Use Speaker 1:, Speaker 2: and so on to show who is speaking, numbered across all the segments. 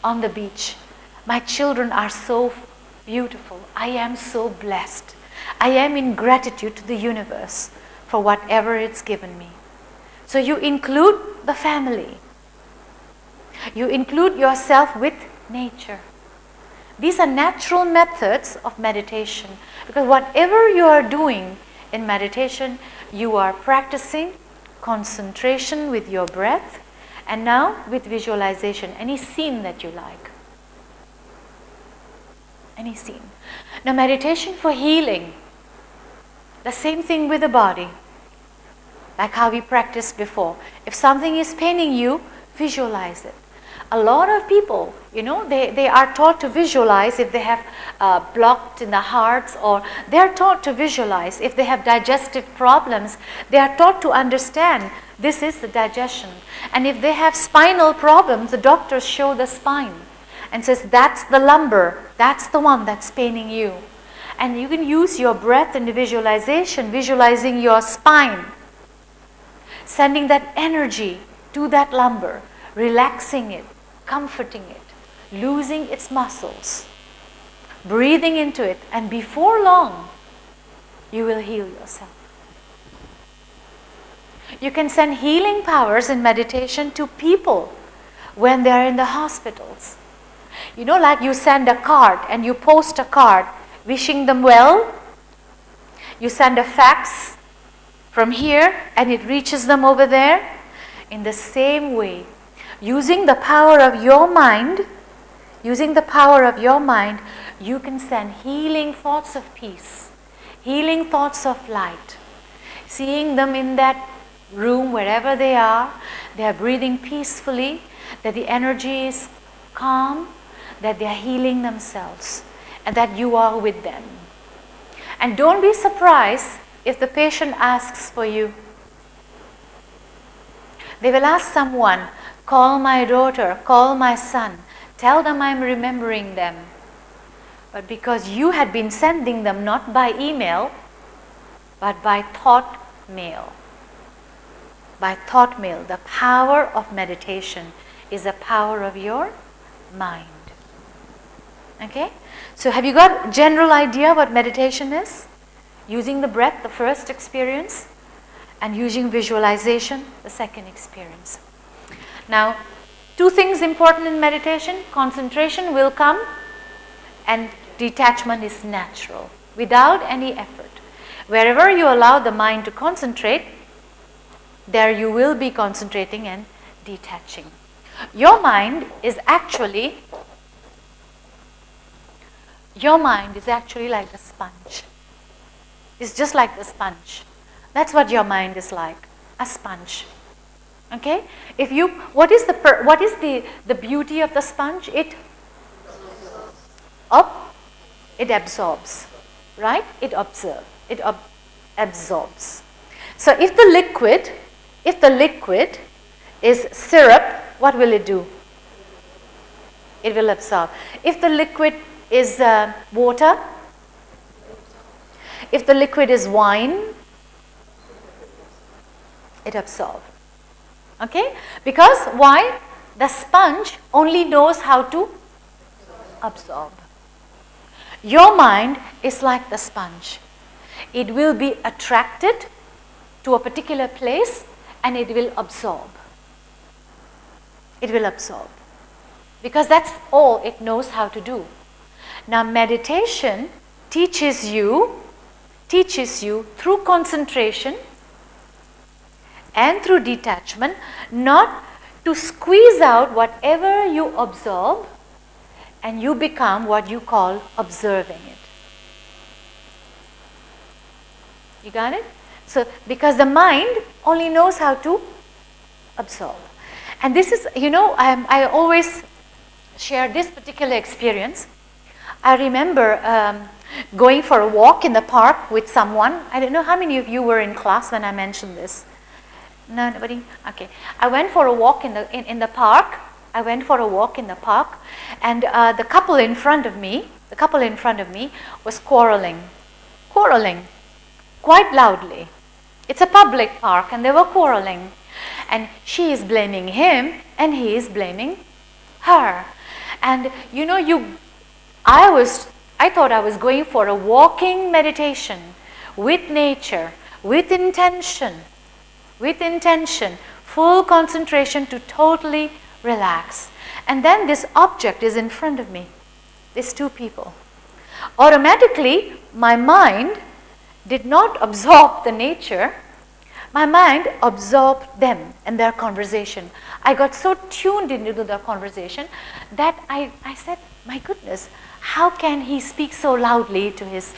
Speaker 1: on the beach. My children are so beautiful. I am so blessed. I am in gratitude to the universe for whatever it's given me. So you include the family. You include yourself with nature. These are natural methods of meditation, because whatever you are doing in meditation, you are practicing concentration with your breath, and now with visualization, any scene that you like. Any scene. Now meditation for healing, the same thing with the body, like how we practiced before. If something is paining you, visualize it. A lot of people, they are taught to visualize if they have blocked in the hearts, or they are taught to visualize if they have digestive problems. They are taught to understand this is the digestion. And if they have spinal problems, the doctors show the spine and says that's the lumbar, that's the one that's paining you. And you can use your breath in the visualization, visualizing your spine, sending that energy to that lumbar, relaxing it, comforting it, losing its muscles, breathing into it, and before long, you will heal yourself. You can send healing powers in meditation to people when they are in the hospitals. Like you send a card and you post a card wishing them well. You send a fax from here and it reaches them over there. In the same way, using the power of your mind, you can send healing thoughts of peace, healing thoughts of light. Seeing them in that room, wherever they are breathing peacefully, that the energy is calm, that they are healing themselves, and that you are with them. And don't be surprised if the patient asks for you. They will ask someone, call my daughter, call my son, tell them I'm remembering them. But because you had been sending them not by email, but by thought mail. By thought mail, the power of meditation is the power of your mind. Okay? So have you got a general idea what meditation is? Using the breath, the first experience, and using visualization, the second experience. Now, two things important in meditation. Concentration will come, and detachment is natural, without any effort. Wherever you allow the mind to concentrate, there you will be concentrating and detaching. Your mind is actually like a sponge. It's just like a sponge. That's what your mind is like, a sponge. Okay? What is the beauty of the sponge? It absorbs, right? It absorbs. So if the liquid is syrup, what will it do? It will absorb. If the liquid is water, if the liquid is wine, it absorbs. Okay? Because why? The sponge only knows how to absorb. Your mind is like the sponge. It will be attracted to a particular place and it will absorb. It will absorb. Because that's all it knows how to do. Now meditation teaches you through concentration and through detachment not to squeeze out whatever you absorb, and you become what you call observing it. You got it? So because the mind only knows how to absorb. And this is, I always share this particular experience. I remember going for a walk in the park with someone. I don't know how many of you were in class when I mentioned this. No, nobody? Okay. I went for a walk in the park. And the couple in front of me was quarreling quite loudly. It's a public park and they were quarreling. And she is blaming him and he is blaming her. And you know, I thought I was going for a walking meditation with nature, with intention, full concentration to totally relax. And then this object is in front of me, these two people. Automatically, my mind did not absorb the nature. My mind absorbed them and their conversation. I got so tuned into their conversation that I said, my goodness, how can he speak so loudly to his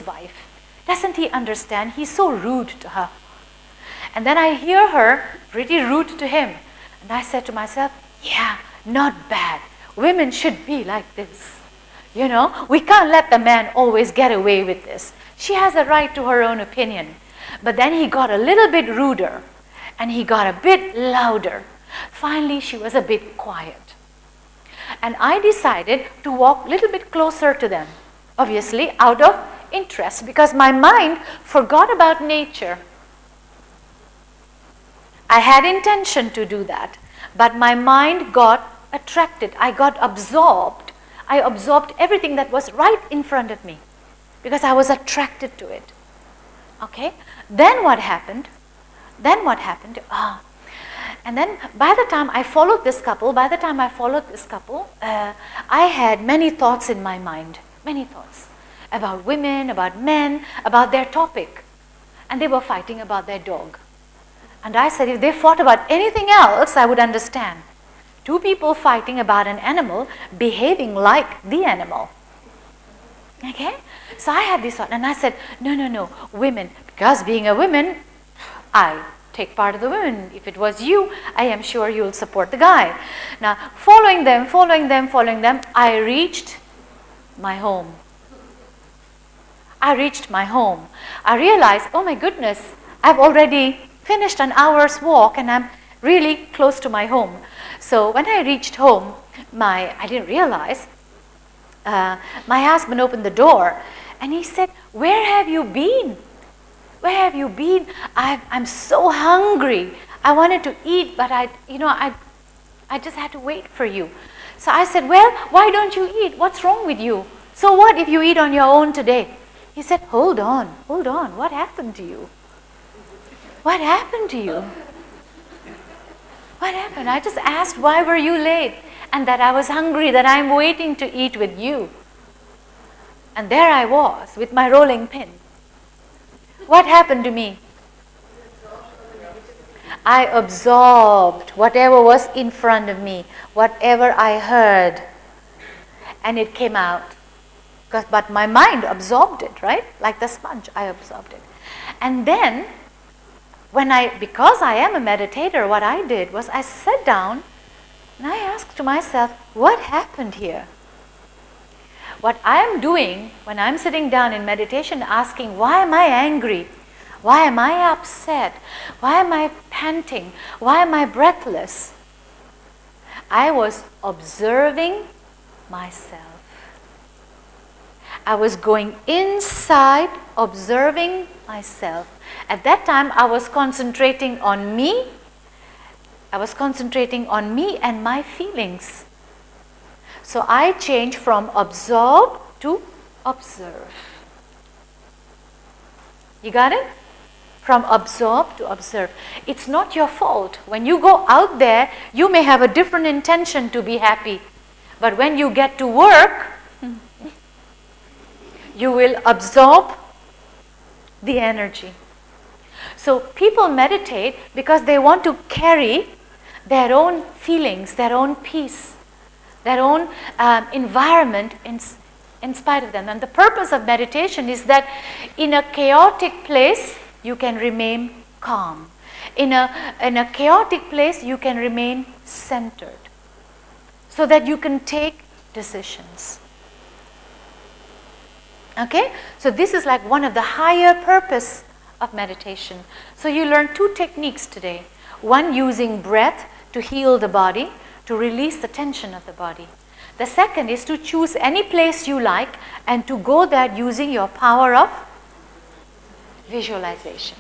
Speaker 1: wife? Doesn't he understand? He's so rude to her. And then I hear her pretty rude to him. And I said to myself, yeah, not bad. Women should be like this. You know, we can't let the man always get away with this. She has a right to her own opinion. But then he got a little bit ruder and he got a bit louder. Finally, she was a bit quiet. And I decided to walk a little bit closer to them, obviously out of interest, because my mind forgot about nature. I had intention to do that, but my mind got attracted. I got absorbed. I absorbed everything that was right in front of me because I was attracted to it. Okay? Then what happened? And then by the time I followed this couple, I had many thoughts in my mind. Many thoughts about women, about men, about their topic. And they were fighting about their dog. And I said, if they fought about anything else, I would understand. Two people fighting about an animal, behaving like the animal. Okay? So I had this thought, and I said, no, women. Because being a woman, I take part of the women. If it was you, I am sure you'll support the guy. Now, following them, I reached my home. I realized, oh my goodness, I've already finished an hour's walk and I'm really close to my home. So when I reached home, I didn't realize, my husband opened the door and he said, where have you been? I'm so hungry. I wanted to eat, but I just had to wait for you. So I said, well, why don't you eat? What's wrong with you? So what if you eat on your own today? He said, hold on. What happened to you? What happened? I just asked, why were you late? And that I was hungry, that I'm waiting to eat with you. And there I was with my rolling pin. What happened to me? I absorbed whatever was in front of me, whatever I heard, and it came out. But my mind absorbed it, right? Like the sponge, I absorbed it. And then, because I am a meditator, what I did was I sat down and I asked to myself, what happened here? What I am doing when I'm sitting down in meditation, asking, why am I angry? Why am I upset? Why am I panting? Why am I breathless? I was observing myself. I was going inside, observing myself. At that time, I was concentrating on me. I was concentrating on me and my feelings. So I changed from absorb to observe. You got it? From absorb to observe. It's not your fault. When you go out there, you may have a different intention to be happy. But when you get to work, you will absorb the energy. So people meditate because they want to carry their own feelings, their own peace, their own environment in spite of them. And the purpose of meditation is that in a chaotic place, you can remain calm. In a chaotic place, you can remain centered so that you can take decisions. Okay? So this is like one of the higher purpose of meditation. So you learn two techniques today. One, using breath to heal the body, to release the tension of the body. The second is to choose any place you like and to go there using your power of visualization.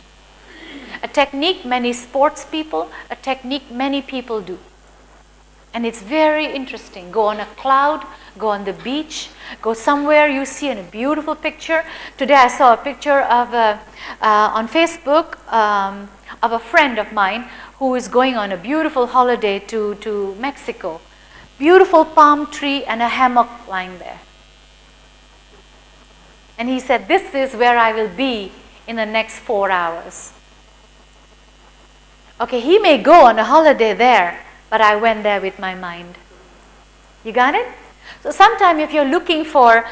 Speaker 1: A technique many sports people, a technique many people do. And it's very interesting. Go on a cloud, go on the beach, go somewhere you see a beautiful picture. Today I saw a picture of on Facebook of a friend of mine who is going on a beautiful holiday to Mexico. Beautiful palm tree and a hammock lying there. And he said, this is where I will be in the next 4 hours. Okay, he may go on a holiday there, but I went there with my mind. You got it? So sometime if you're looking for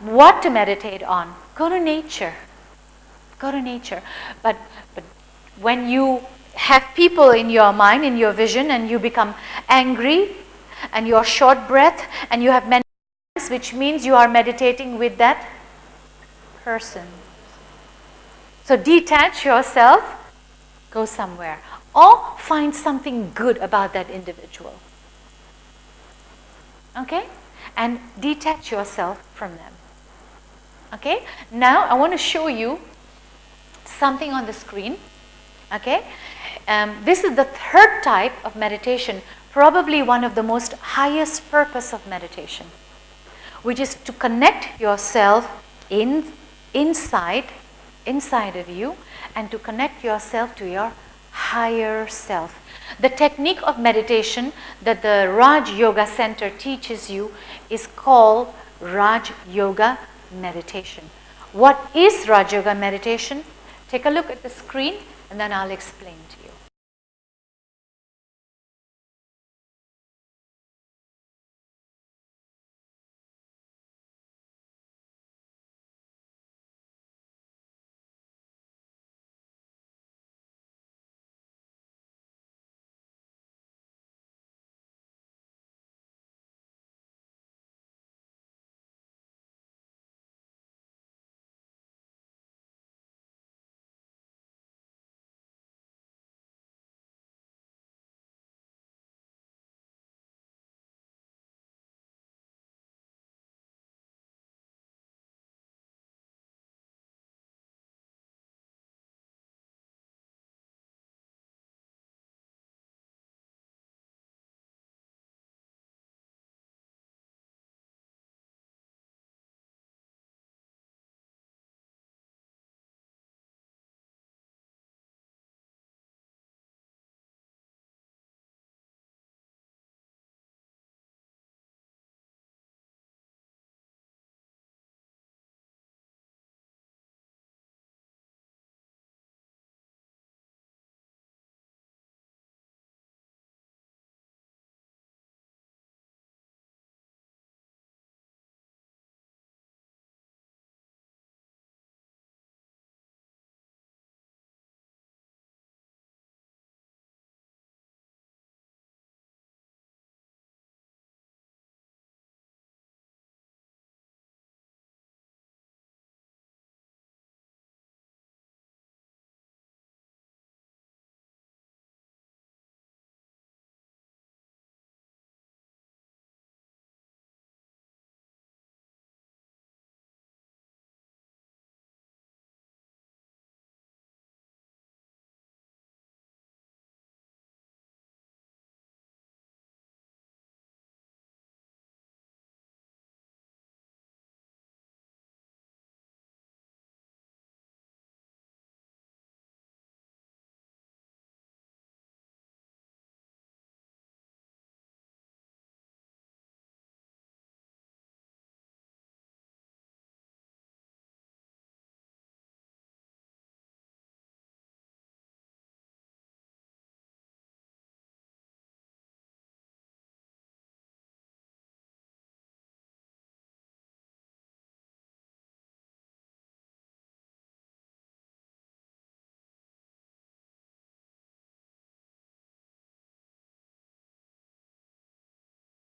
Speaker 1: what to meditate on, go to nature. Go to nature. But when you have people in your mind, in your vision, and you become angry, and you're short breath, and you have many, which means you are meditating with that person. So detach yourself, go somewhere, or find something good about that individual. Okay? And detach yourself from them. Okay? Now I want to show you something on the screen. Okay? This is the third type of meditation, probably one of the most highest purpose of meditation, which is to connect yourself inside of you, and to connect yourself to your higher self. The technique of meditation that the Raj Yoga Center teaches you is called Raj Yoga meditation. What is Raj Yoga meditation? Take a look at the screen and then I'll explain to you.